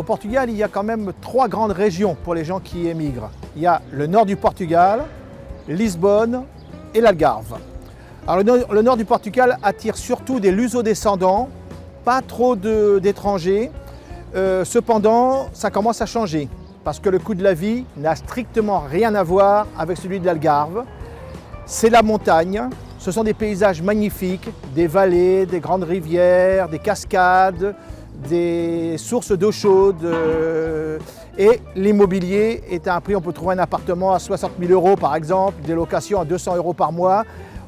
Au Portugal, il y a quand même 3 grandes régions pour les gens qui émigrent. Il y a le nord du Portugal, Lisbonne et l'Algarve. Alors le nord du Portugal attire surtout des luso-descendants, pas trop d'étrangers. Cependant, ça commence à changer parce que le coût de la vie n'a strictement rien à voir avec celui de l'Algarve. C'est la montagne, ce sont des paysages magnifiques, des vallées, des grandes rivières, des cascades, des sources d'eau chaude et l'immobilier est à un prix, on peut trouver un appartement à 60 000 € par exemple, des locations à 200 € par mois.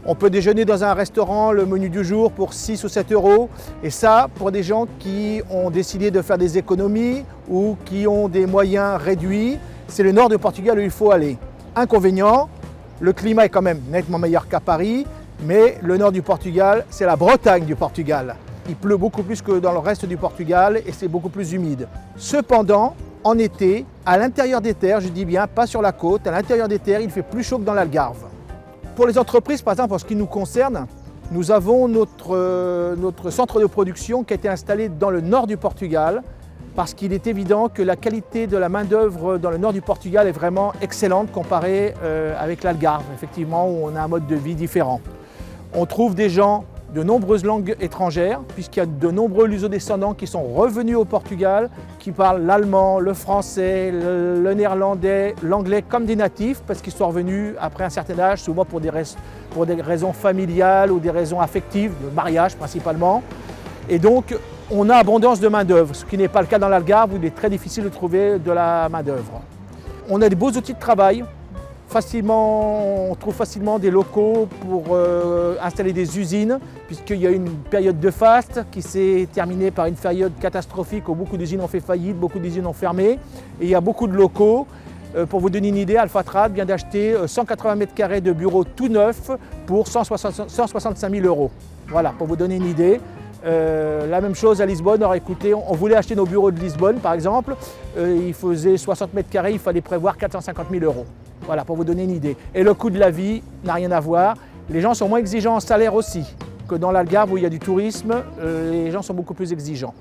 On peut déjeuner dans un restaurant, le menu du jour pour 6 ou 7 € et ça pour des gens qui ont décidé de faire des économies ou qui ont des moyens réduits, c'est le nord du Portugal où il faut aller. Inconvénient, le climat est quand même nettement meilleur qu'à Paris, mais le nord du Portugal, c'est la Bretagne du Portugal. Il pleut beaucoup plus que dans le reste du Portugal et c'est beaucoup plus humide. Cependant, en été, à l'intérieur des terres, je dis bien pas sur la côte, à l'intérieur des terres, il fait plus chaud que dans l'Algarve. Pour les entreprises, par exemple, en ce qui nous concerne, nous avons notre centre de production qui a été installé dans le nord du Portugal parce qu'il est évident que la qualité de la main-d'œuvre dans le nord du Portugal est vraiment excellente comparée avec l'Algarve, effectivement, où on a un mode de vie différent. On trouve des gens de nombreuses langues étrangères, puisqu'il y a de nombreux luso-descendants qui sont revenus au Portugal, qui parlent l'allemand, le français, le néerlandais, l'anglais comme des natifs, parce qu'ils sont revenus après un certain âge, souvent pour des raisons familiales ou des raisons affectives, de mariage principalement. Et donc, on a abondance de main-d'œuvre, ce qui n'est pas le cas dans l'Algarve, où il est très difficile de trouver de la main-d'œuvre. On a des beaux outils de travail. On trouve facilement des locaux pour installer des usines, puisqu'il y a une période de faste qui s'est terminée par une période catastrophique où beaucoup d'usines ont fait faillite, beaucoup d'usines ont fermé. Et il y a beaucoup de locaux. Pour vous donner une idée, Alphatrad vient d'acheter 180 m² de bureaux tout neufs pour 165 000 €. Voilà, pour vous donner une idée. La même chose à Lisbonne aurait coûté, on voulait acheter nos bureaux de Lisbonne par exemple, il faisait 60 m², il fallait prévoir 450 000 €. Voilà, pour vous donner une idée. Et le coût de la vie n'a rien à voir. Les gens sont moins exigeants en salaire aussi que dans l'Algarve où il y a du tourisme, les gens sont beaucoup plus exigeants.